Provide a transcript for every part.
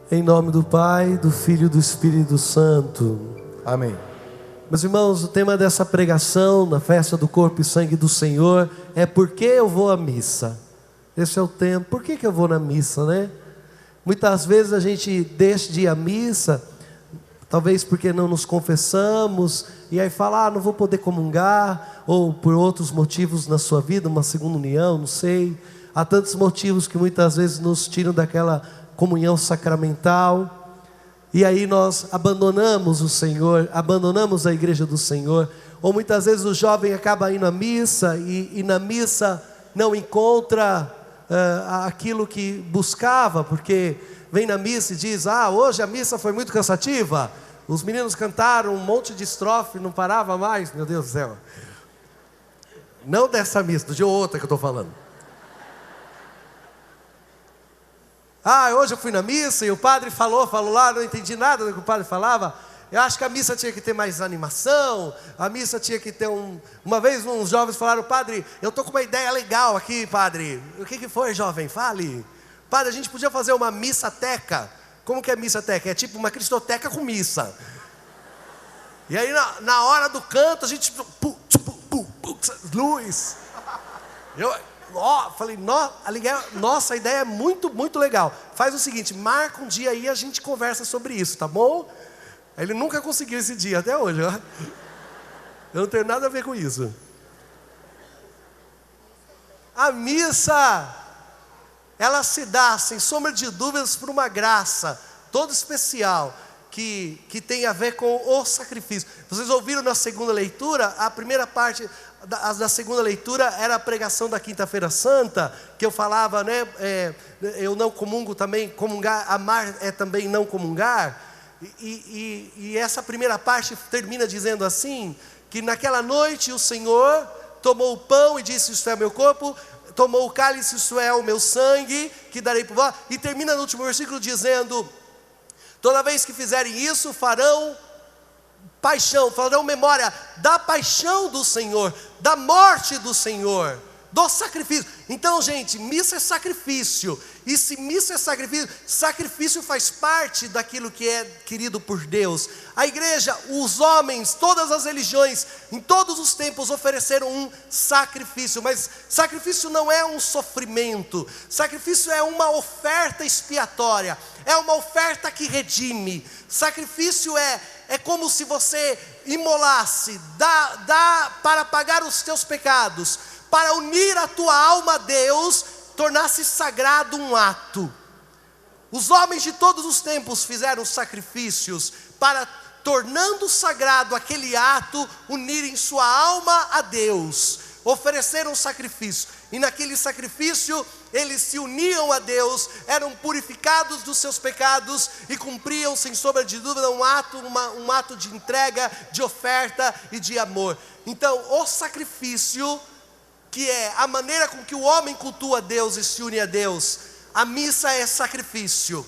Em nome do Pai, do Filho e do Espírito Santo. Amém. Meus irmãos, o tema dessa pregação na festa do corpo e sangue do Senhor é por que eu vou à missa. Esse é o tema. Por que eu vou na missa, né? Muitas vezes a gente deixa de ir à missa, talvez porque não nos confessamos, e aí fala, não vou poder comungar, ou por outros motivos na sua vida, uma segunda união, não sei. Há tantos motivos que muitas vezes nos tiram daquela comunhão sacramental, e aí nós abandonamos o Senhor, abandonamos a igreja do Senhor, ou muitas vezes o jovem acaba indo à missa, e na missa não encontra aquilo que buscava, porque vem na missa e diz, hoje a missa foi muito cansativa, os meninos cantaram um monte de estrofe, não parava mais, meu Deus do céu, não dessa missa, de outra que eu estou falando. Hoje eu fui na missa e o padre falou lá, não entendi nada do que o padre falava. Eu acho que a missa tinha que ter mais animação, a missa tinha que ter Uma vez uns jovens falaram, padre, eu estou com uma ideia legal aqui, padre. O que foi, jovem? Fale. Padre, a gente podia fazer uma missateca. Como que é missateca? É tipo uma cristoteca com missa. E aí na hora do canto a gente... luz. Falei, nossa, a ideia é muito, muito legal. Faz o seguinte, marca um dia aí e a gente conversa sobre isso, tá bom? Ele nunca conseguiu esse dia, até hoje. Eu não tenho nada a ver com isso. A missa, ela se dá, sem sombra de dúvidas, por uma graça toda especial, que tem a ver com o sacrifício. Vocês ouviram na segunda leitura, a primeira parte da segunda leitura era a pregação da quinta-feira santa, que eu falava, né? Eu não comungo também, comungar, amar é também não comungar. E essa primeira parte termina dizendo assim, que naquela noite o Senhor tomou o pão e disse, isto é meu corpo, tomou o cálice, isto é o meu sangue, que darei por vós, e termina no último versículo dizendo, toda vez que fizerem isso, farão memória da paixão do Senhor, da morte do Senhor, do sacrifício. Então, gente, missa é sacrifício. E se missa é sacrifício, sacrifício faz parte daquilo que é querido por Deus. A igreja, os homens, todas as religiões, em todos os tempos ofereceram um sacrifício. Mas sacrifício não é um sofrimento. Sacrifício é uma oferta expiatória. É uma oferta que redime. Sacrifício é como se você imolasse, dá para pagar os teus pecados, para unir a tua alma a Deus, tornasse sagrado um ato. Os homens de todos os tempos fizeram sacrifícios para, tornando sagrado aquele ato, unirem sua alma a Deus, ofereceram sacrifício, e naquele sacrifício eles se uniam a Deus, eram purificados dos seus pecados e cumpriam sem sombra de dúvida um ato de entrega, de oferta e de amor. Então o sacrifício, que é a maneira com que o homem cultua Deus e se une a Deus, a missa é sacrifício,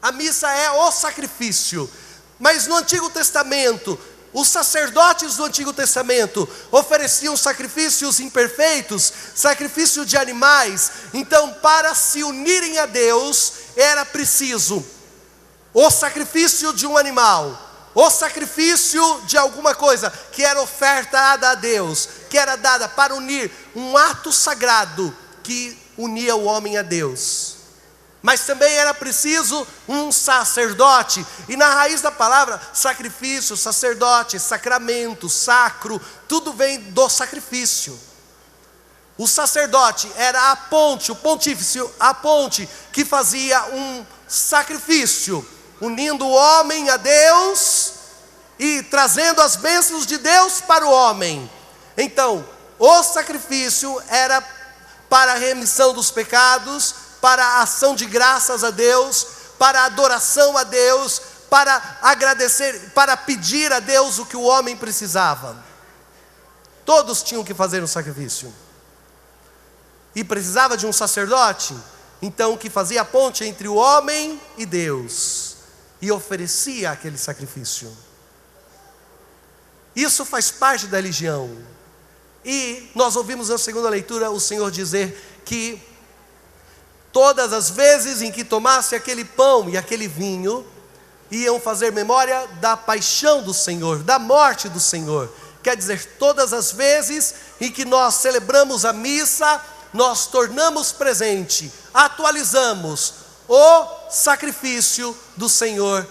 a missa é o sacrifício. Mas no Antigo Testamento, os sacerdotes do Antigo Testamento ofereciam sacrifícios imperfeitos, sacrifício de animais. Então, para se unirem a Deus, era preciso o sacrifício de um animal, o sacrifício de alguma coisa que era ofertada a Deus, que era dada para unir um ato sagrado que unia o homem a Deus. Mas também era preciso um sacerdote. E na raiz da palavra, sacrifício, sacerdote, sacramento, sacro, tudo vem do sacrifício. O sacerdote era a ponte, o pontífice, a ponte que fazia um sacrifício, unindo o homem a Deus e trazendo as bênçãos de Deus para o homem. Então, o sacrifício era para a remissão dos pecados, para a ação de graças a Deus, para a adoração a Deus, para agradecer, para pedir a Deus o que o homem precisava. Todos tinham que fazer um sacrifício. E precisava de um sacerdote, então, que fazia a ponte entre o homem e Deus, e oferecia aquele sacrifício. Isso faz parte da religião. E nós ouvimos na segunda leitura o Senhor dizer que Todas as vezes em que tomasse aquele pão e aquele vinho, iam fazer memória da paixão do Senhor, da morte do Senhor. Quer dizer, todas as vezes em que nós celebramos a missa, nós tornamos presente, atualizamos o sacrifício do Senhor.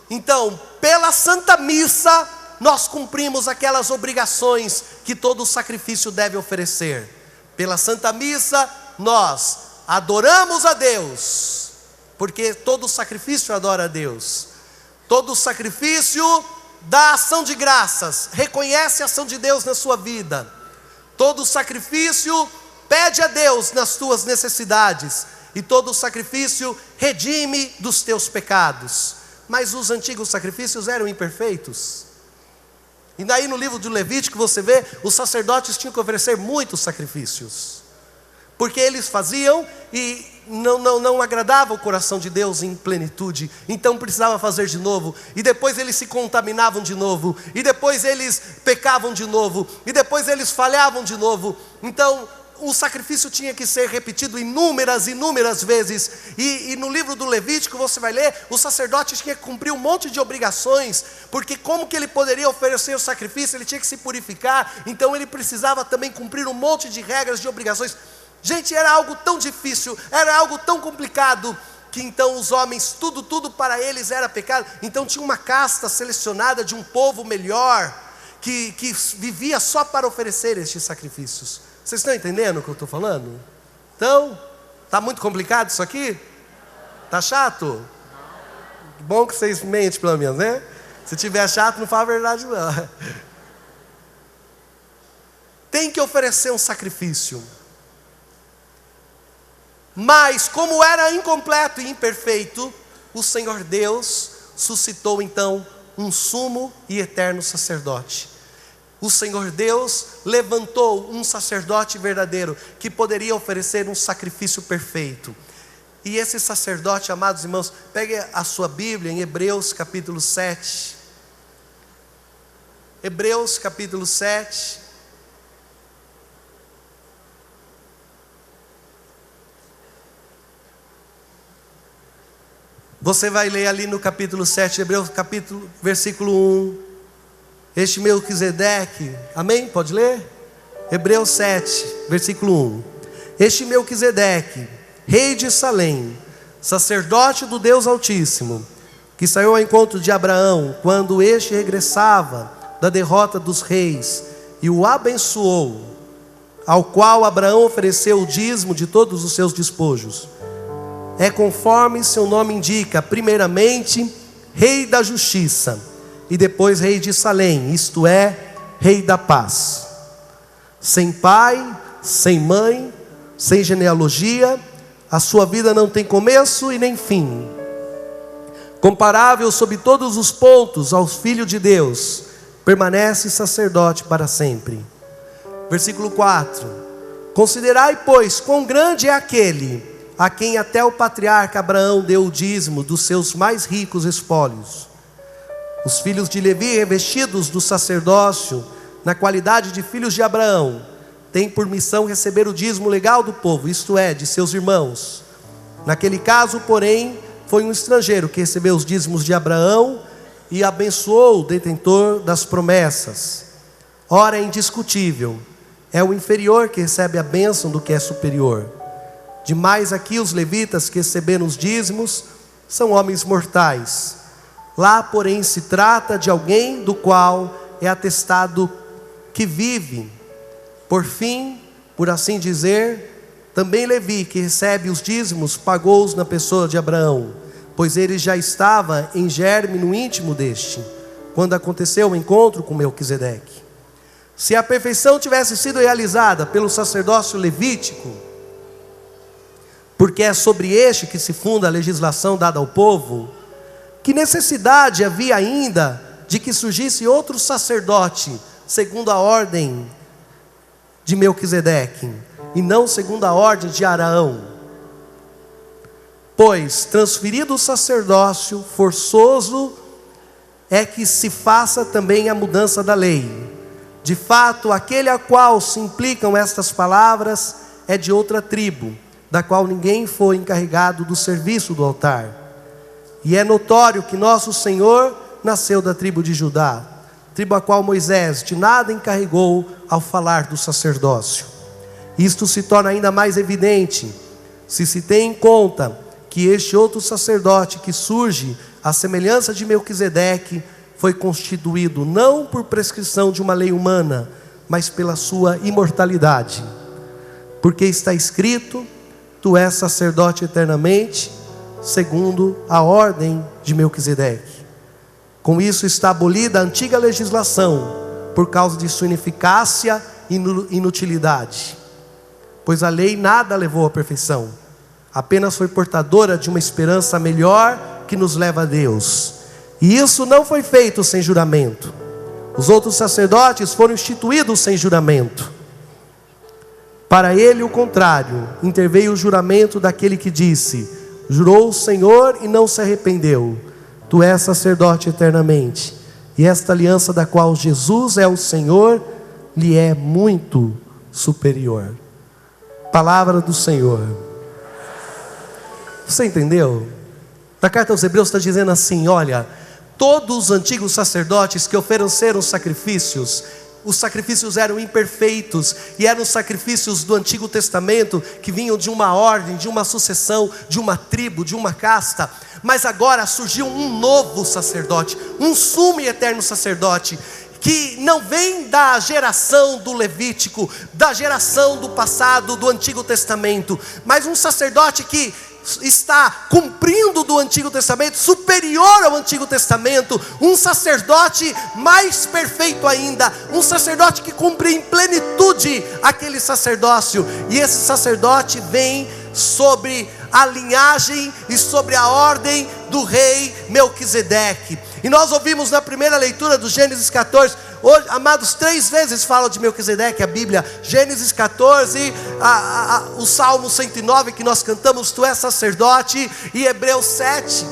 Então, pela Santa Missa, nós cumprimos aquelas obrigações que todo sacrifício deve oferecer. Pela Santa Missa, nós adoramos a Deus, porque todo sacrifício adora a Deus. Todo sacrifício dá ação de graças, reconhece a ação de Deus na sua vida. Todo sacrifício pede a Deus nas tuas necessidades, e todo sacrifício redime dos teus pecados. Mas os antigos sacrifícios eram imperfeitos. E daí no livro de Levítico você vê, os sacerdotes tinham que oferecer muitos sacrifícios, porque eles faziam e não agradava o coração de Deus em plenitude. Então precisava fazer de novo, e depois eles se contaminavam de novo, e depois eles pecavam de novo, e depois eles falhavam de novo. Então o sacrifício tinha que ser repetido inúmeras vezes. E no livro do Levítico você vai ler, o sacerdote tinha que cumprir um monte de obrigações, porque como que ele poderia oferecer o sacrifício? Ele tinha que se purificar, então ele precisava também cumprir um monte de regras, de obrigações. Gente, era algo tão difícil, era algo tão complicado, que então os homens, tudo para eles era pecado. Então tinha uma casta selecionada de um povo melhor, que vivia só para oferecer estes sacrifícios. Vocês estão entendendo o que eu estou falando? Então, está muito complicado isso aqui? Está chato? Bom que vocês mentem pelo menos, né? Se tiver chato, não fala a verdade não. Tem que oferecer um sacrifício. Mas como era incompleto e imperfeito, o Senhor Deus suscitou então um sumo e eterno sacerdote. O Senhor Deus levantou um sacerdote verdadeiro, que poderia oferecer um sacrifício perfeito. E esse sacerdote, amados irmãos, pegue a sua Bíblia em Hebreus capítulo 7. Hebreus capítulo 7. Você vai ler ali no capítulo 7, Hebreus capítulo, versículo 1. Este Melquisedeque, amém? Pode ler? Hebreus 7, versículo 1. Este Melquisedeque, rei de Salém, sacerdote do Deus Altíssimo, que saiu ao encontro de Abraão, quando este regressava da derrota dos reis, e o abençoou, ao qual Abraão ofereceu o dízimo de todos os seus despojos. É conforme seu nome indica, primeiramente, rei da justiça, e depois rei de Salém, isto é, rei da paz. Sem pai, sem mãe, sem genealogia, a sua vida não tem começo e nem fim. Comparável sob todos os pontos ao Filho de Deus, permanece sacerdote para sempre. Versículo 4. Considerai, pois, quão grande é aquele a quem até o patriarca Abraão deu o dízimo dos seus mais ricos espólios. Os filhos de Levi, revestidos do sacerdócio, na qualidade de filhos de Abraão, têm por missão receber o dízimo legal do povo, isto é, de seus irmãos. Naquele caso, porém, foi um estrangeiro que recebeu os dízimos de Abraão e abençoou o detentor das promessas. Ora, é indiscutível, é o inferior que recebe a bênção do que é superior. Demais aqui os levitas que receberam os dízimos são homens mortais. Lá, porém, se trata de alguém do qual é atestado que vive. Por fim, por assim dizer, também Levi, que recebe os dízimos, pagou-os na pessoa de Abraão, pois ele já estava em germe no íntimo deste, quando aconteceu o encontro com Melquisedeque. Se a perfeição tivesse sido realizada pelo sacerdócio levítico, porque é sobre este que se funda a legislação dada ao povo, que necessidade havia ainda de que surgisse outro sacerdote, segundo a ordem de Melquisedeque, e não segundo a ordem de Arão? Pois, transferido o sacerdócio, forçoso é que se faça também a mudança da lei. De fato, aquele a qual se implicam estas palavras é de outra tribo, da qual ninguém foi encarregado do serviço do altar. E é notório que nosso Senhor nasceu da tribo de Judá, tribo a qual Moisés de nada encarregou ao falar do sacerdócio. Isto se torna ainda mais evidente se se tem em conta que este outro sacerdote que surge à semelhança de Melquisedeque foi constituído não por prescrição de uma lei humana, mas pela sua imortalidade. Porque está escrito: tu és sacerdote eternamente, segundo a ordem de Melquisedeque. Com isso está abolida a antiga legislação, por causa de sua ineficácia e inutilidade. Pois a lei nada levou à perfeição, apenas foi portadora de uma esperança melhor que nos leva a Deus. E isso não foi feito sem juramento. Os outros sacerdotes foram instituídos sem juramento. Para ele, o contrário, interveio o juramento daquele que disse: jurou o Senhor e não se arrependeu. Tu és sacerdote eternamente, e esta aliança da qual Jesus é o Senhor, lhe é muito superior. Palavra do Senhor. Você entendeu? Na carta aos Hebreus está dizendo assim: olha, todos os antigos sacerdotes que ofereceram sacrifícios, os sacrifícios eram imperfeitos, e eram sacrifícios do Antigo Testamento, que vinham de uma ordem, de uma sucessão, de uma tribo, de uma casta. Mas agora surgiu um novo sacerdote, um sumo e eterno sacerdote, que não vem da geração do Levítico, da geração do passado, do Antigo Testamento, mas um sacerdote que está cumprindo do Antigo Testamento, superior ao Antigo Testamento, um sacerdote mais perfeito ainda, um sacerdote que cumpre em plenitude aquele sacerdócio. E esse sacerdote vem sobre a linhagem e sobre a ordem do rei Melquisedeque. E nós ouvimos na primeira leitura do Gênesis 14, hoje, amados, 3 vezes fala de Melquisedeque a Bíblia. Gênesis 14, o Salmo 109 que nós cantamos, tu és sacerdote, e Hebreus 7.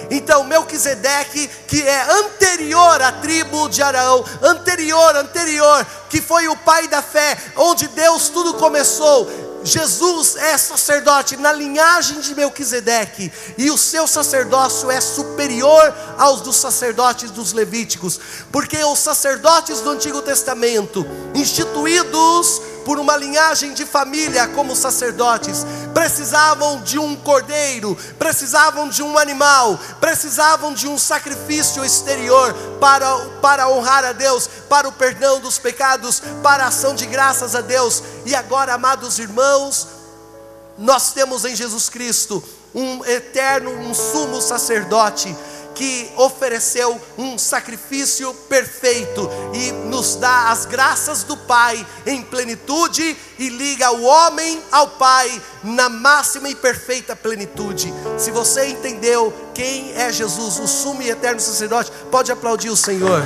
Então Melquisedeque, que é anterior à tribo de Arão, anterior, que foi o pai da fé, onde Deus tudo começou. Jesus é sacerdote na linhagem de Melquisedeque, e o seu sacerdócio é superior aos dos sacerdotes dos levíticos, porque os sacerdotes do Antigo Testamento, instituídos por uma linhagem de família como sacerdotes, precisavam de um cordeiro, precisavam de um animal, precisavam de um sacrifício exterior para honrar a Deus, para o perdão dos pecados, para a ação de graças a Deus. E agora, amados irmãos, nós temos em Jesus Cristo um eterno, um sumo sacerdote, que ofereceu um sacrifício perfeito e nos dá as graças do Pai em plenitude, e liga o homem ao Pai na máxima e perfeita plenitude. Se você entendeu quem é Jesus, o sumo e eterno sacerdote, pode aplaudir o Senhor.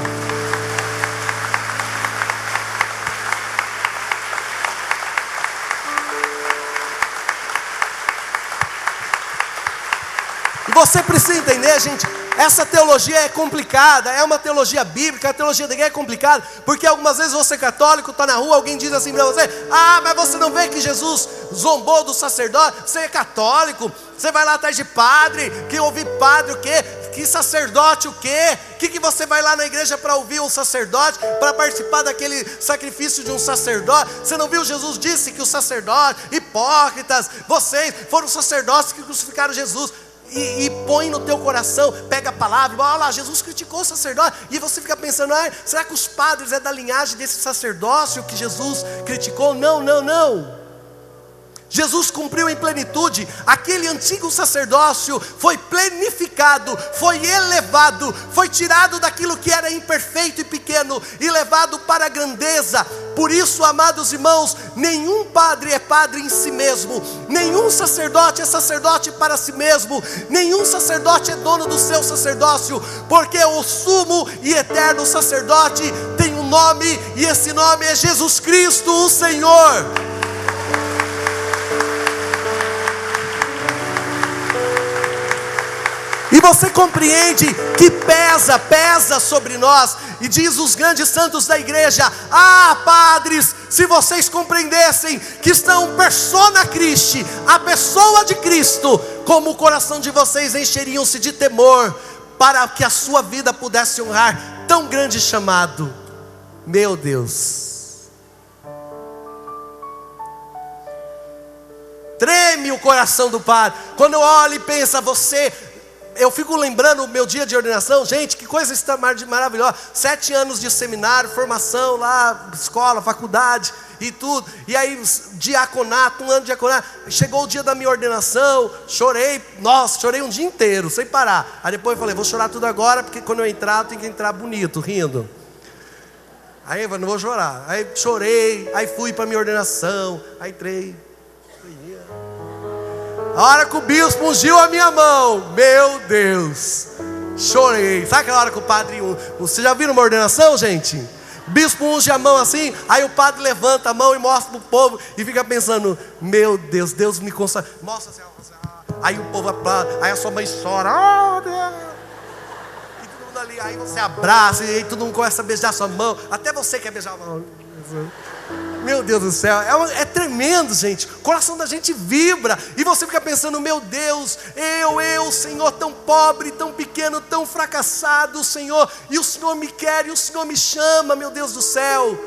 E você precisa entender, gente, essa teologia é complicada, é uma teologia bíblica, a teologia da igreja é complicada, porque algumas vezes você católico está na rua, alguém diz assim para você: ah, mas você não vê que Jesus zombou do sacerdote? Você é católico, você vai lá atrás de padre, que ouvir padre o quê? Que sacerdote o quê? Que você vai lá na igreja para ouvir um sacerdote, para participar daquele sacrifício de um sacerdote? Você não viu? Jesus disse que os sacerdotes, hipócritas, vocês foram sacerdotes que crucificaram Jesus. E põe no teu coração, pega a palavra, olha lá, Jesus criticou o sacerdote, e você fica pensando: ah, será que os padres é da linhagem desse sacerdócio que Jesus criticou? Não. Jesus cumpriu em plenitude. Aquele antigo sacerdócio foi plenificado, foi elevado, foi tirado daquilo que era imperfeito e pequeno e levado para a grandeza. Por isso, amados irmãos, nenhum padre é padre em si mesmo, nenhum sacerdote é sacerdote para si mesmo, nenhum sacerdote é dono do seu sacerdócio, porque o sumo e eterno sacerdote tem um nome, e esse nome é Jesus Cristo, o Senhor. E você compreende que pesa sobre nós. E diz os grandes santos da igreja: ah, padres, se vocês compreendessem que estão persona Christi, a pessoa de Cristo, como o coração de vocês encheriam-se de temor, para que a sua vida pudesse honrar tão grande chamado. Meu Deus, treme o coração do padre, quando eu olho e penso, eu fico lembrando o meu dia de ordenação. Gente, que coisa maravilhosa, 7 anos de seminário, formação lá, escola, faculdade e tudo, e aí diaconato, 1 ano de diaconato, chegou o dia da minha ordenação, chorei um dia inteiro, sem parar. Aí depois eu falei, vou chorar tudo agora, porque quando eu entrar, eu tenho que entrar bonito, rindo. Aí eu falei, não vou chorar. Aí chorei, aí fui para minha ordenação, aí entrei. A hora que o bispo ungiu a minha mão, meu Deus, chorei. Sabe aquela hora que o padre, você já viu uma ordenação, gente? O bispo unge a mão assim, aí o padre levanta a mão e mostra para o povo, e fica pensando, meu Deus, Deus me consola. Mostra assim, aí o povo aplaude, aí a sua mãe chora, oh Deus. E todo mundo ali, aí você abraça, e aí todo mundo começa a beijar a sua mão, até você quer beijar a mão. Meu Deus do céu, é tremendo, gente. O coração da gente vibra, e você fica pensando, meu Deus, eu, Senhor, tão pobre, tão pequeno, tão fracassado, Senhor, e o Senhor me quer, e o Senhor me chama, meu Deus do céu.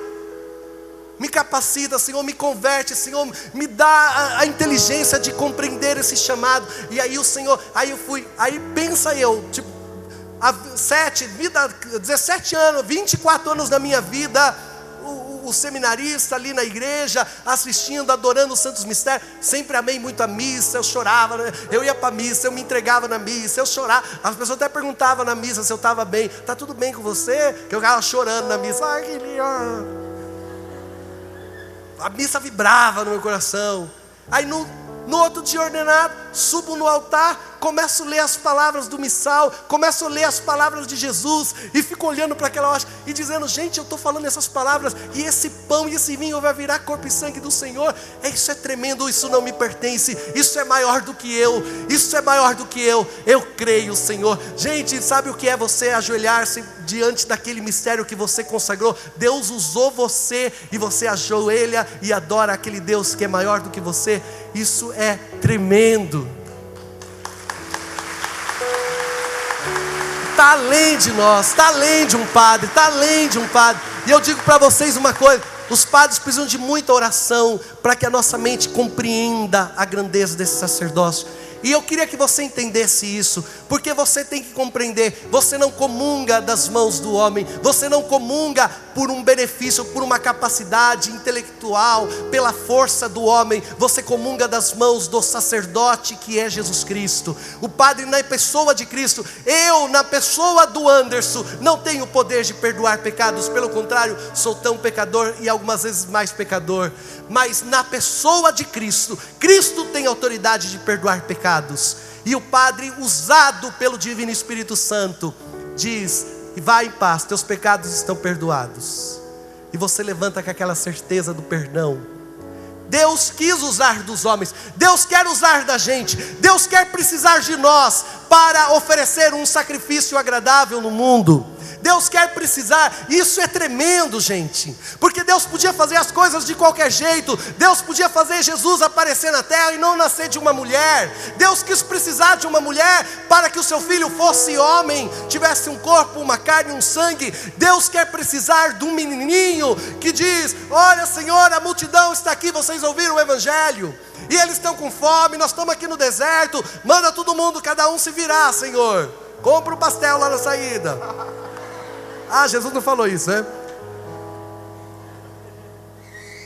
Me capacita, Senhor, me converte, Senhor, me dá a inteligência de compreender esse chamado. E aí o Senhor, aí pensa eu, tipo, 17 anos, 24 anos da minha vida, o seminarista ali na igreja, assistindo, adorando os santos mistérios. Sempre amei muito a missa, eu chorava, eu ia para a missa, eu me entregava na missa, eu chorava. As pessoas até perguntavam na missa se eu estava bem. Está tudo bem com você? Que eu ficava chorando na missa. Ai, que lindo. A missa vibrava no meu coração. Aí no outro dia ordenado, subo no altar, começo a ler as palavras do missal, começo a ler as palavras de Jesus, e fico olhando para aquela hoxa e dizendo, gente, eu estou falando essas palavras, e esse pão e esse vinho vai virar corpo e sangue do Senhor. Isso é tremendo, isso não me pertence, isso é maior do que eu, isso é maior do que eu creio, Senhor. Gente, sabe o que é você ajoelhar-se diante daquele mistério que você consagrou? Deus usou você, e você ajoelha e adora aquele Deus que é maior do que você. Isso é tremendo. Está além de nós, está além de um padre, está além de um padre. E eu digo para vocês uma coisa, os padres precisam de muita oração para que a nossa mente compreenda a grandeza desse sacerdócio. E eu queria que você entendesse isso, porque você tem que compreender, você não comunga das mãos do homem, você não comunga por um benefício, por uma capacidade intelectual, pela força do homem, você comunga das mãos do sacerdote que é Jesus Cristo. O padre na pessoa de Cristo, eu na pessoa do Anderson, não tenho o poder de perdoar pecados, pelo contrário, sou tão pecador e algumas vezes mais pecador, mas na pessoa de Cristo, Cristo tem autoridade de perdoar pecados. E o padre, usado pelo Divino Espírito Santo, diz, vai em paz, teus pecados estão perdoados. E você levanta com aquela certeza do perdão. Deus quis usar dos homens, Deus quer usar da gente, Deus quer precisar de nós para oferecer um sacrifício agradável no mundo. Deus quer precisar, isso é tremendo, gente, porque Deus podia fazer as coisas de qualquer jeito. Deus podia fazer Jesus aparecer na terra e não nascer de uma mulher. Deus quis precisar de uma mulher para que o seu filho fosse homem, tivesse um corpo, uma carne, um sangue. Deus quer precisar de um menininho que diz, olha Senhor, a multidão está aqui, vocês ouviram o evangelho? E eles estão com fome, nós estamos aqui no deserto, manda todo mundo, cada um se virar, Senhor. Compra um pastel lá na saída. Ah, Jesus não falou isso, né?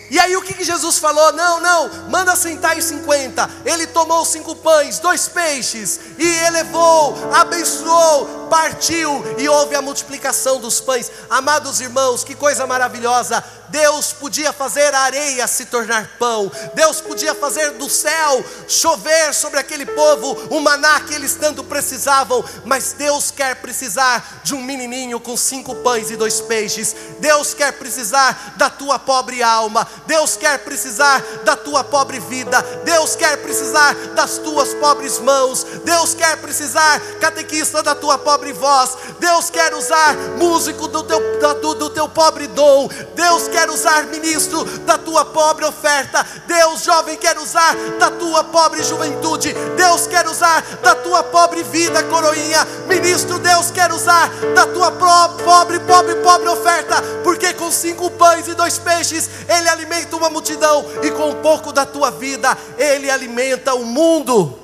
E aí o que Jesus falou? Não, manda sentar em 50. Ele tomou 5 pães, 2 peixes, e elevou, abençoou, partiu, e houve a multiplicação dos pães. Amados irmãos, que coisa maravilhosa. Deus podia fazer a areia se tornar pão. Deus podia fazer do céu chover sobre aquele povo o maná que eles tanto precisavam. Mas Deus quer precisar de um menininho com 5 pães e 2 peixes. Deus quer precisar da tua pobre alma. Deus quer precisar da tua pobre vida. Deus quer precisar das tuas pobres mãos. Deus quer precisar, catequista, da tua pobre pobre voz. Deus quer usar músico do teu pobre dom. Deus quer usar ministro da tua pobre oferta. Deus, jovem, quer usar da tua pobre juventude. Deus quer usar da tua pobre vida, coroinha. Ministro, Deus quer usar da tua pobre oferta, porque com 5 pães e 2 peixes Ele alimenta uma multidão, e com um pouco da tua vida Ele alimenta o mundo.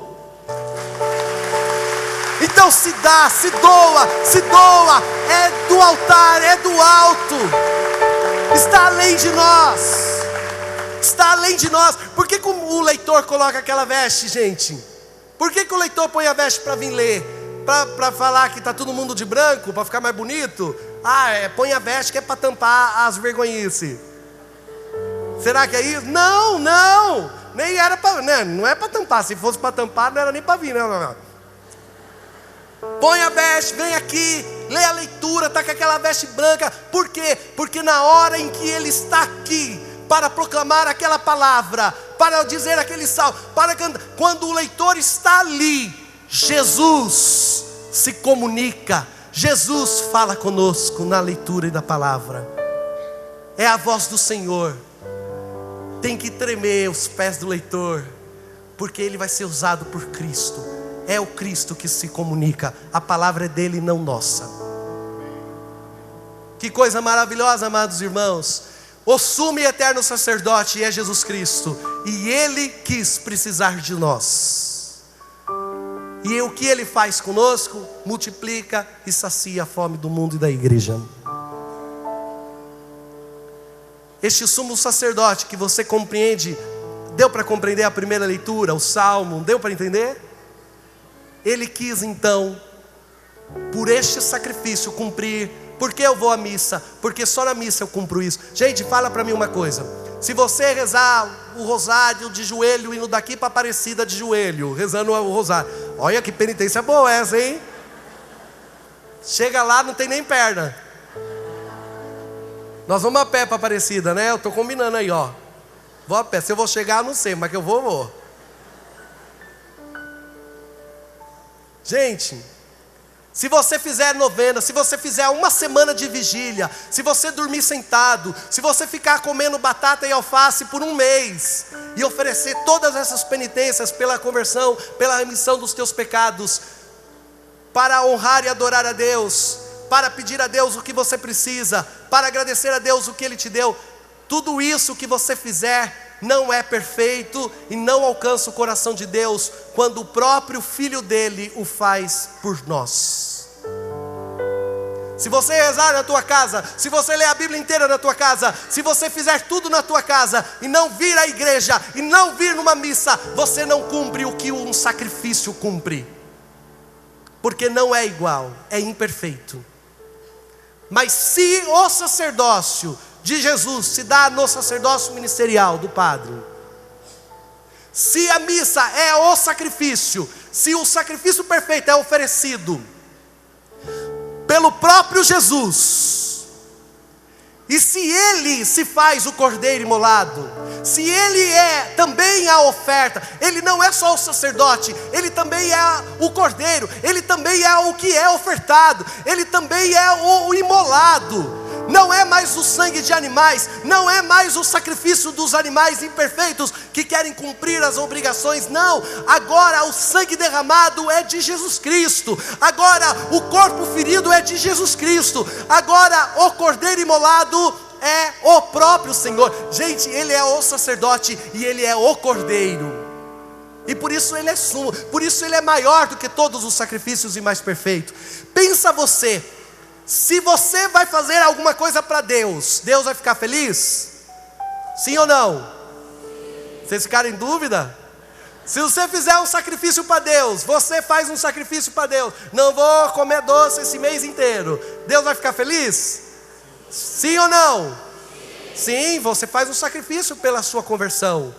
Então se dá, se doa, é do altar, é do alto, está além de nós, está além de nós. Por que o leitor coloca aquela veste, gente? Por que o leitor põe a veste para vir ler? Para falar que está todo mundo de branco, para ficar mais bonito? Põe a veste que é para tampar as vergonhices. Será que é isso? Não, nem era para, né? Não é para tampar. Se fosse para tampar, não era nem para vir, não. Põe a veste, vem aqui, lê a leitura, está com aquela veste branca. Por quê? Porque na hora em que ele está aqui para proclamar aquela palavra, para dizer aquele salmo, para cantar, quando o leitor está ali, Jesus se comunica, Jesus fala conosco na leitura e da palavra. É a voz do Senhor. Tem que tremer os pés do leitor, porque ele vai ser usado por Cristo. É o Cristo que se comunica. A palavra é dele, não nossa. Que coisa maravilhosa, amados irmãos. O sumo e eterno sacerdote é Jesus Cristo, e Ele quis precisar de nós. E o que Ele faz conosco? Multiplica e sacia a fome do mundo e da igreja. Este sumo sacerdote que você compreende, deu para compreender a primeira leitura, o salmo, deu para entender? Ele quis então, por este sacrifício, cumprir. Por que eu vou à missa? Porque só na missa eu cumpro isso. Gente, fala para mim uma coisa. Se você rezar o rosário de joelho, indo daqui para Aparecida de joelho, rezando o rosário, olha que penitência boa essa, hein? Chega lá, não tem nem perna. Nós vamos a pé para Aparecida, né? Eu estou combinando aí, ó. Vou a pé. Se eu vou chegar, não sei, mas que eu vou. Gente, se você fizer novena, se você fizer uma semana de vigília, se você dormir sentado, se você ficar comendo batata e alface por 1 mês, e oferecer todas essas penitências pela conversão, pela remissão dos teus pecados, para honrar e adorar a Deus, para pedir a Deus o que você precisa, para agradecer a Deus o que Ele te deu, tudo isso que você fizer não é perfeito e não alcança o coração de Deus, quando o próprio Filho dele o faz por nós. Se você rezar na tua casa, se você ler a Bíblia inteira na tua casa, se você fizer tudo na tua casa e não vir à igreja, e não vir numa missa, você não cumpre o que um sacrifício cumpre, porque não é igual, é imperfeito. Mas se o sacerdócio de Jesus se dá no sacerdócio ministerial do padre, se a missa é o sacrifício, se o sacrifício perfeito é oferecido pelo próprio Jesus, e se Ele se faz o cordeiro imolado, se Ele é também a oferta, Ele não é só o sacerdote, Ele também é o cordeiro, Ele também é o que é ofertado, Ele também é o imolado. Não é mais o sangue de animais, não é mais o sacrifício dos animais imperfeitos que querem cumprir as obrigações, não. Agora o sangue derramado é de Jesus Cristo, agora o corpo ferido é de Jesus Cristo, agora o cordeiro imolado é o próprio Senhor. Gente, Ele é o sacerdote e Ele é o cordeiro, e por isso Ele é sumo, por isso Ele é maior do que todos os sacrifícios e mais perfeito. Pensa você, se você vai fazer alguma coisa para Deus, Deus vai ficar feliz? Sim ou não? Vocês ficaram em dúvida? Se você fizer um sacrifício para Deus, você faz um sacrifício para Deus, não vou comer doce esse mês inteiro, Deus vai ficar feliz? Sim ou não? Sim, você faz um sacrifício pela sua conversão.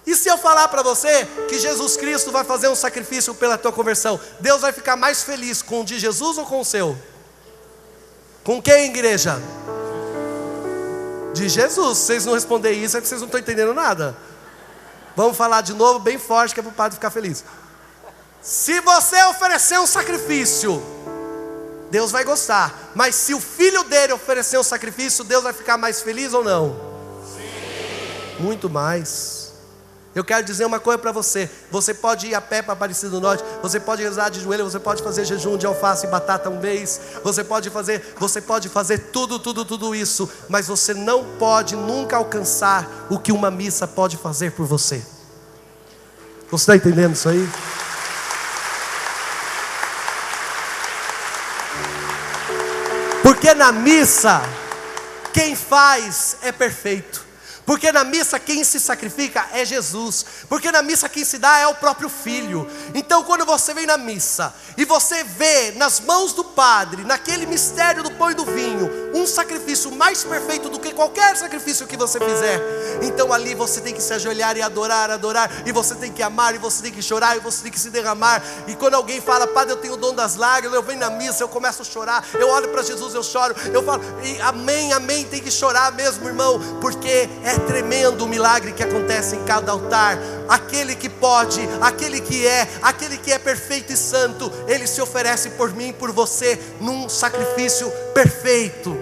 E se eu falar para você que Jesus Cristo vai fazer um sacrifício pela tua conversão, Deus vai ficar mais feliz com o de Jesus ou com o seu? Com quem, igreja? De Jesus. Se vocês não responderem isso, é que vocês não estão entendendo nada. Vamos falar de novo, bem forte, que é para o padre ficar feliz. Se você oferecer um sacrifício Deus vai gostar. Mas se o filho dele oferecer um sacrifício, Deus vai ficar mais feliz ou não? Sim. Muito mais. Eu quero dizer uma coisa para você. Você pode ir a pé para Aparecida do Norte. Você pode rezar de joelho. Você pode fazer jejum de alface e batata um mês. Você pode fazer tudo isso. Mas você não pode nunca alcançar o que uma missa pode fazer por você. Você está entendendo isso aí? Porque na missa, quem faz é perfeito. Porque na missa quem se sacrifica é Jesus. Porque na missa quem se dá é o próprio Filho. Então quando você vem na missa e você vê nas mãos do Padre, naquele mistério do pão e do vinho, um sacrifício mais perfeito do que qualquer sacrifício que você fizer, então ali você tem que se ajoelhar e adorar, e você tem que amar, e você tem que chorar, e você tem que se derramar. E quando alguém fala: Padre, eu tenho o dom das lágrimas, eu venho na missa, eu começo a chorar, eu olho para Jesus, eu choro, eu falo, e amém, amém, tem que chorar mesmo, irmão, porque é tremendo o milagre que acontece em cada altar. Aquele que pode, aquele que é perfeito e santo, ele se oferece por mim, por você, num sacrifício perfeito.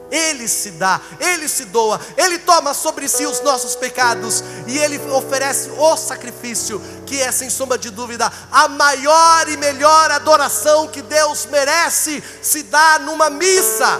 Ele se dá, ele se doa, ele toma sobre si os nossos pecados e ele oferece o sacrifício, que é sem sombra de dúvida a maior e melhor adoração que Deus merece, se dá numa missa.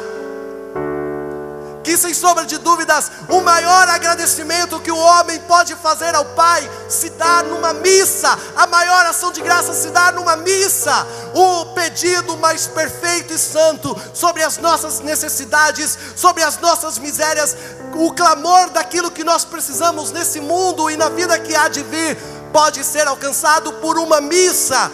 Que sem sombra de dúvidas, o maior agradecimento que o homem pode fazer ao Pai se dá numa missa. A maior ação de graça se dá numa missa. O pedido mais perfeito e santo sobre as nossas necessidades, sobre as nossas misérias, o clamor daquilo que nós precisamos nesse mundo e na vida que há de vir, pode ser alcançado por uma missa,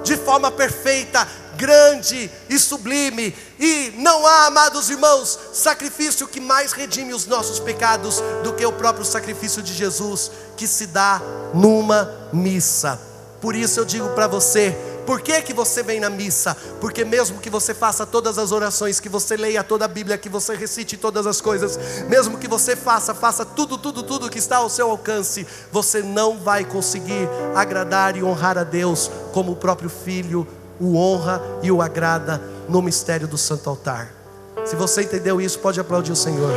de forma perfeita, grande e sublime. E não há, amados irmãos, sacrifício que mais redime os nossos pecados do que o próprio sacrifício de Jesus, que se dá numa missa. Por isso eu digo para você: por que você vem na missa? Porque mesmo que você faça todas as orações, que você leia toda a Bíblia, que você recite todas as coisas, mesmo que você faça tudo que está ao seu alcance, você não vai conseguir agradar e honrar a Deus como o próprio Filho o honra e o agrada no mistério do santo altar. Se você entendeu isso, pode aplaudir o Senhor.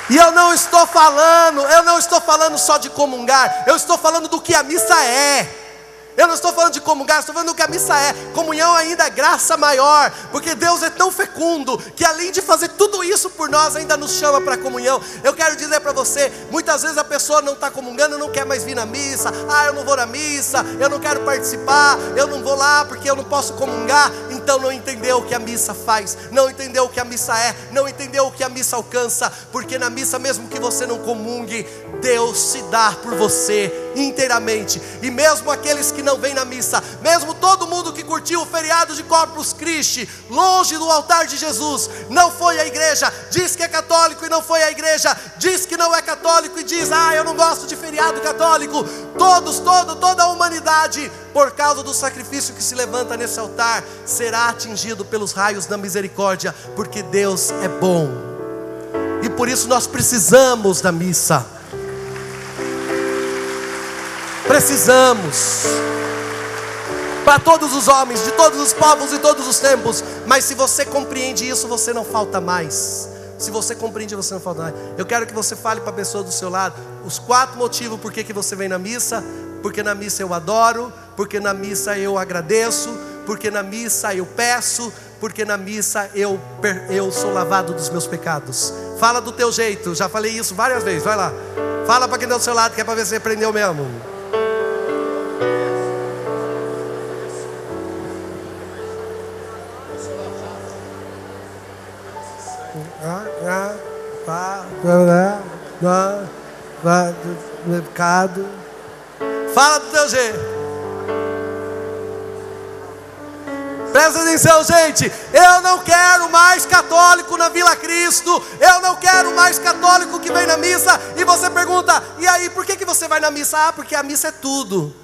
E eu não estou falando só de comungar, eu estou falando do que a missa é. Eu não estou falando de comungar, estou falando do que a missa é. Comunhão ainda é graça maior, porque Deus é tão fecundo, que além de fazer tudo isso por nós, ainda nos chama para a comunhão. Eu quero dizer para você, muitas vezes a pessoa não está comungando, não quer mais vir na missa. Eu não vou na missa, eu não quero participar, eu não vou lá porque eu não posso comungar. Então não entendeu o que a missa faz, não entendeu o que a missa é, não entendeu o que a missa alcança. Porque na missa, mesmo que você não comungue, Deus se dá por você inteiramente. E mesmo aqueles que não vêm na missa, mesmo todo mundo que curtiu o feriado de Corpus Christi, longe do altar de Jesus, não foi à igreja, diz que é católico e não foi à igreja, diz que não é católico e diz: eu não gosto de feriado católico. Toda a humanidade, por causa do sacrifício que se levanta nesse altar, será atingido pelos raios da misericórdia, porque Deus é bom. E por isso nós precisamos da missa. Precisamos, para todos os homens, de todos os povos e todos os tempos. Mas se você compreende isso, você não falta mais. Se você compreende, você não falta mais. Eu quero que você fale para a pessoa do seu lado os 4 motivos por que você vem na missa. Porque na missa eu adoro, porque na missa eu agradeço, porque na missa eu peço, porque na missa eu sou lavado dos meus pecados. Fala do teu jeito, já falei isso várias vezes, vai lá. Fala para quem está do seu lado, que é para ver se você aprendeu mesmo. Fala do teu jeito. Presta atenção, gente. Eu não quero mais católico na Vila Cristo. Eu não quero mais católico que vem na missa. E você pergunta: e aí, por que você vai na missa? Porque a missa é tudo.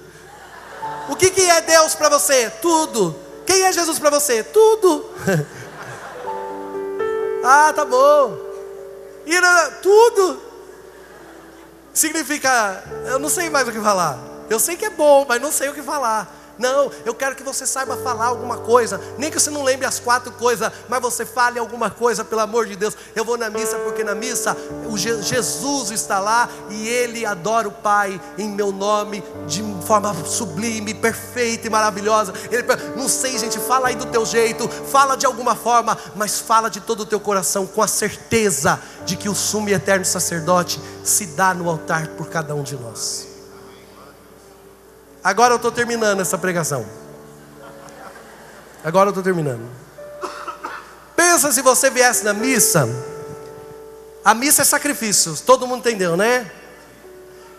O que é Deus para você? Tudo. Quem é Jesus para você? Tudo. Tá bom. Tudo. Significa, eu não sei mais o que falar. Eu sei que é bom, mas não sei o que falar. Não, eu quero que você saiba falar alguma coisa. Nem que você não lembre as 4 coisas, mas você fale alguma coisa, pelo amor de Deus. Eu vou na missa porque na missa Jesus está lá e Ele adora o Pai em meu nome de forma sublime, perfeita e maravilhosa. Não sei, gente, fala aí do teu jeito, fala de alguma forma, mas fala de todo o teu coração, com a certeza de que o sumo e eterno sacerdote se dá no altar por cada um de nós. Agora eu estou terminando essa pregação. Agora eu estou terminando. Pensa se você viesse na missa. A missa é sacrifício. Todo mundo entendeu, né?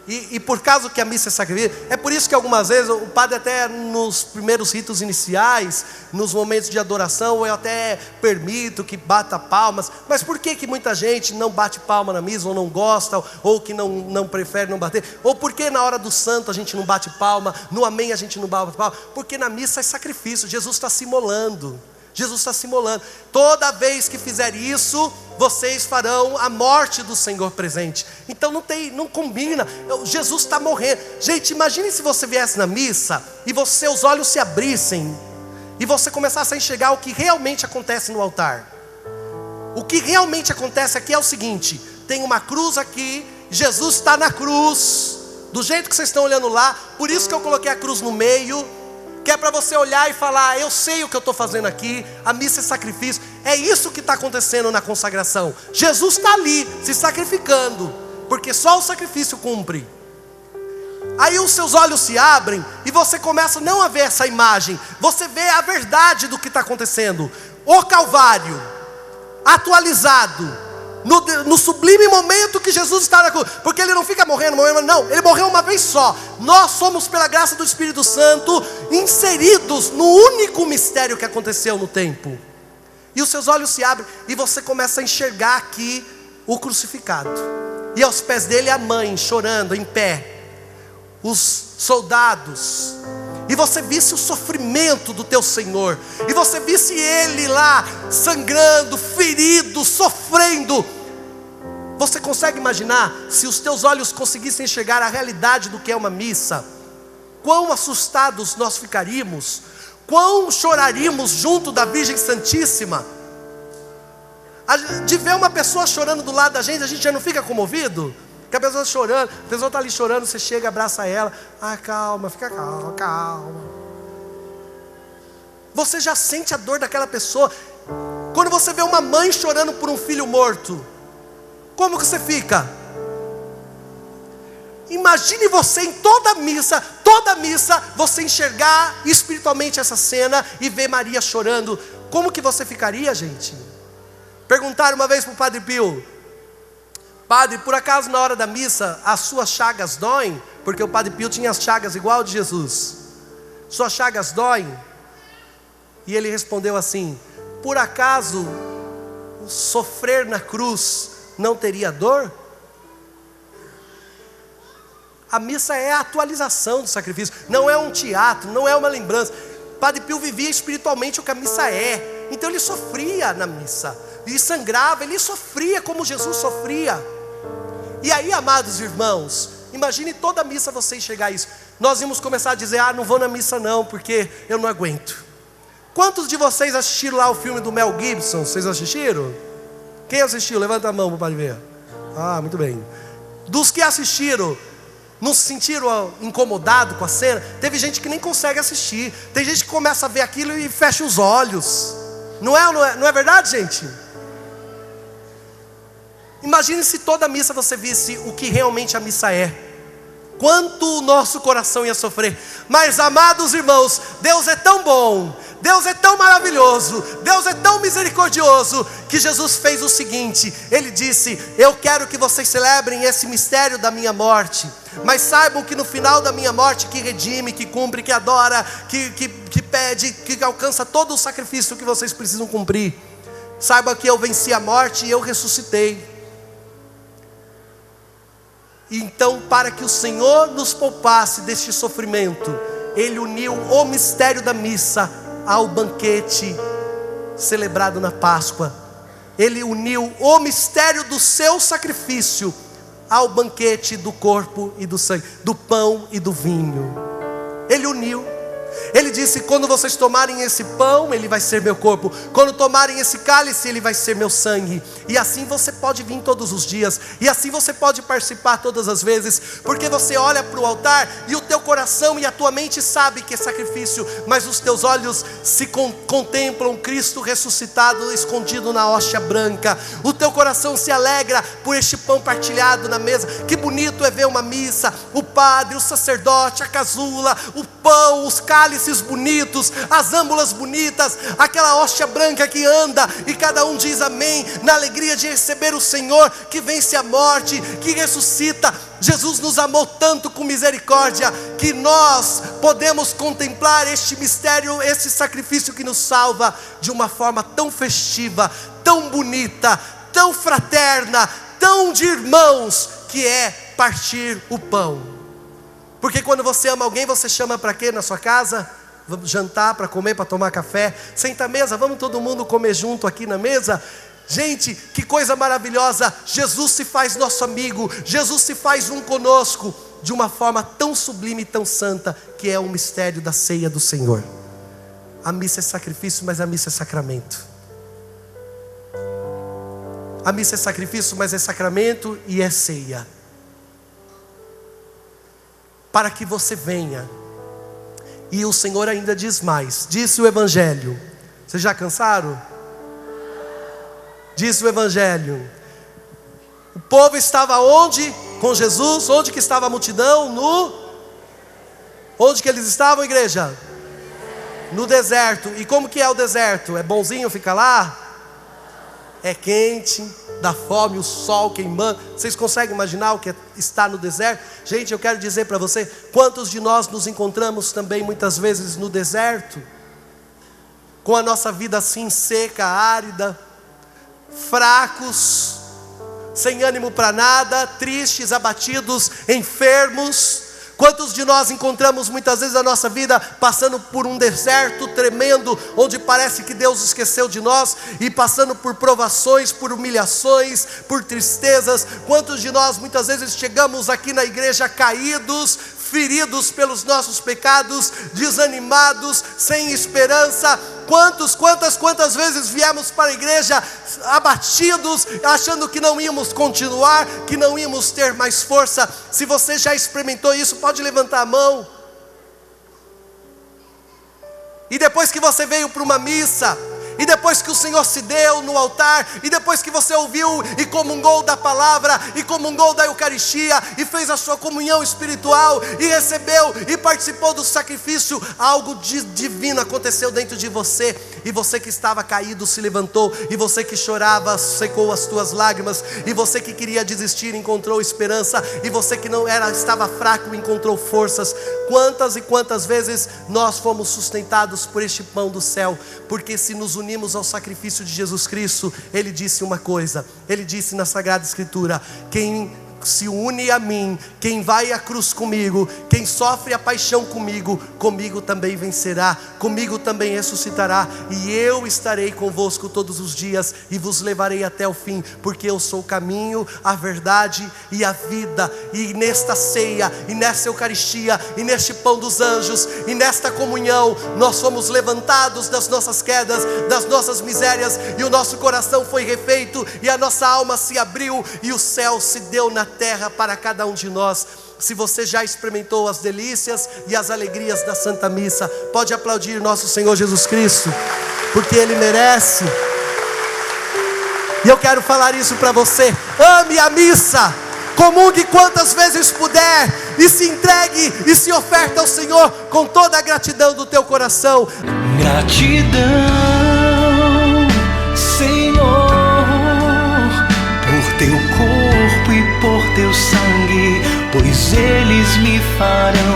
E por causa que a missa é sacrifício, é por isso que algumas vezes o padre até nos primeiros ritos iniciais, nos momentos de adoração, eu até permito que bata palmas. Mas por que muita gente não bate palma na missa, ou não gosta, ou que não prefere não bater? Ou por que na hora do santo a gente não bate palma, no amém a gente não bate palma? Porque na missa é sacrifício, Jesus está se imolando. Jesus está se imolando. Toda vez que fizer isso, vocês farão a morte do Senhor presente. Então não combina. Jesus está morrendo. Gente, imagine se você viesse na missa e seus olhos se abrissem e você começasse a enxergar o que realmente acontece no altar. O que realmente acontece aqui é o seguinte: tem uma cruz aqui, Jesus está na cruz, do jeito que vocês estão olhando lá. Por isso que eu coloquei a cruz no meio, que é para você olhar e falar: eu sei o que eu estou fazendo aqui. A missa é sacrifício. É isso que está acontecendo na consagração. Jesus está ali, se sacrificando, porque só o sacrifício cumpre. Aí os seus olhos se abrem e você começa não a ver essa imagem, você vê a verdade do que está acontecendo. O Calvário, atualizado, no sublime momento que Jesus está na cruz, porque Ele não fica morrendo, não, Ele morreu uma vez só. Nós somos, pela graça do Espírito Santo, inseridos no único mistério que aconteceu no tempo. E os seus olhos se abrem e você começa a enxergar aqui o crucificado, e aos pés dele a mãe chorando em pé, os soldados, e você visse o sofrimento do teu Senhor, e você visse Ele lá sangrando, ferido, sofrendo. Você consegue imaginar, se os teus olhos conseguissem enxergar a realidade do que é uma missa, quão assustados nós ficaríamos, quão choraríamos junto da Virgem Santíssima? De ver uma pessoa chorando do lado da gente, a gente já não fica comovido? Que a pessoa chorando, a pessoa está ali chorando, você chega, abraça ela, calma, fica calma, calma. Você já sente a dor daquela pessoa. Quando você vê uma mãe chorando por um filho morto, como que você fica? Imagine você em toda missa, você enxergar espiritualmente essa cena e ver Maria chorando. Como que você ficaria, gente? Perguntaram uma vez para o Padre Pio: Padre, por acaso na hora da missa as suas chagas doem? Porque o Padre Pio tinha as chagas igual de Jesus. Suas chagas doem? E ele respondeu assim: por acaso sofrer na cruz não teria dor? A missa é a atualização do sacrifício, não é um teatro, não é uma lembrança. Padre Pio vivia espiritualmente o que a missa é. Então ele sofria na missa, ele sangrava, ele sofria como Jesus sofria. E aí, amados irmãos, imagine toda a missa você enxergar isso. Nós íamos começar a dizer: não vou na missa não, porque eu não aguento. Quantos de vocês assistiram lá o filme do Mel Gibson? Vocês assistiram? Quem assistiu? Levanta a mão para o padre ver. Muito bem. Dos que assistiram, não se sentiram incomodados com a cena? Teve gente que nem consegue assistir. Tem gente que começa a ver aquilo e fecha os olhos. Não é verdade, gente? Imagine se toda a missa você visse o que realmente a missa é. Quanto o nosso coração ia sofrer. Mas, amados irmãos, Deus é tão bom, Deus é tão maravilhoso, Deus é tão misericordioso, que Jesus fez o seguinte: Ele disse: eu quero que vocês celebrem esse mistério da minha morte, mas saibam que no final da minha morte, que redime, que cumpre, que adora, que pede, que alcança todo o sacrifício que vocês precisam cumprir, saiba que eu venci a morte e eu ressuscitei. Então, para que o Senhor nos poupasse deste sofrimento, Ele uniu o mistério da missa ao banquete celebrado na Páscoa. Ele uniu o mistério do seu sacrifício ao banquete do corpo e do sangue, do pão e do vinho. Ele uniu. Ele disse: quando vocês tomarem esse pão, ele vai ser meu corpo. Quando tomarem esse cálice, ele vai ser meu sangue. E assim você pode vir todos os dias. E assim você pode participar todas as vezes. Porque você olha para o altar e o teu coração e a tua mente sabe que é sacrifício, mas os teus olhos se contemplam Cristo ressuscitado, escondido na hóstia branca. O teu coração se alegra por este pão partilhado na mesa. Que bonito é ver uma missa, o padre, o sacerdote, a casula, o pão, os cálices bonitos, as âmbulas bonitas, aquela hóstia branca que anda e cada um diz amém, na alegria de receber o Senhor que vence a morte, que ressuscita. Jesus nos amou tanto com misericórdia que nós podemos contemplar este mistério, esse sacrifício que nos salva de uma forma tão festiva, tão bonita, tão fraterna, tão de irmãos, que é partir o pão. Porque quando você ama alguém, você chama para quê na sua casa? Vamos jantar, para comer, para tomar café. Senta à mesa, vamos todo mundo comer junto aqui na mesa. Gente, que coisa maravilhosa. Jesus se faz nosso amigo. Jesus se faz um conosco de uma forma tão sublime e tão santa, que é o mistério da ceia do Senhor. A missa é sacrifício, mas a missa é sacramento. A missa é sacrifício, mas é sacramento e é ceia. Para que você venha. E o Senhor ainda diz mais. Disse o Evangelho. Vocês já cansaram? Disse o Evangelho. O povo estava onde? Com Jesus. Onde que estava a multidão? Onde que eles estavam, igreja? No deserto. E como que é o deserto? É bonzinho ficar lá? É quente, dá fome, o sol queimando. Vocês conseguem imaginar o que é estar no deserto? Gente, eu quero dizer para você, quantos de nós nos encontramos também muitas vezes no deserto, com a nossa vida assim seca, árida, fracos, sem ânimo para nada, tristes, abatidos, enfermos. Quantos de nós encontramos muitas vezes a nossa vida passando por um deserto tremendo, onde parece que Deus esqueceu de nós, e passando por provações, por humilhações, por tristezas. Quantos de nós muitas vezes chegamos aqui na igreja caídos, feridos pelos nossos pecados, desanimados, sem esperança. Quantas vezes viemos para a igreja abatidos, achando que não íamos continuar, que não íamos ter mais força. Se você já experimentou isso, pode levantar a mão. E depois que você veio para uma missa, e depois que o Senhor se deu no altar, e depois que você ouviu e comungou da palavra, e comungou da Eucaristia, e fez a sua comunhão espiritual, e recebeu e participou do sacrifício, algo divino aconteceu dentro de você. E você que estava caído se levantou, e você que chorava secou as tuas lágrimas, e você que queria desistir encontrou esperança, e você que não era, estava fraco encontrou forças. Quantas e quantas vezes nós fomos sustentados por este pão do céu, porque se nos unimos ao sacrifício de Jesus Cristo. Ele disse uma coisa, ele disse na Sagrada Escritura: quem se une a mim, quem vai à cruz comigo, quem sofre a paixão comigo, comigo também vencerá, comigo também ressuscitará, e eu estarei convosco todos os dias, e vos levarei até o fim, porque eu sou o caminho, a verdade e a vida. E nesta ceia, e nessa Eucaristia, e neste pão dos anjos, e nesta comunhão, nós fomos levantados das nossas quedas, das nossas misérias, e o nosso coração foi refeito, e a nossa alma se abriu, e o céu se deu na terra para cada um de nós. Se você já experimentou as delícias e as alegrias da Santa Missa, pode aplaudir nosso Senhor Jesus Cristo, porque Ele merece. E eu quero falar isso para você: ame a missa, comungue quantas vezes puder, e se entregue e se oferta ao Senhor com toda a gratidão do teu coração. Gratidão, Senhor, por teu corpo e por teu sangue, pois eles me farão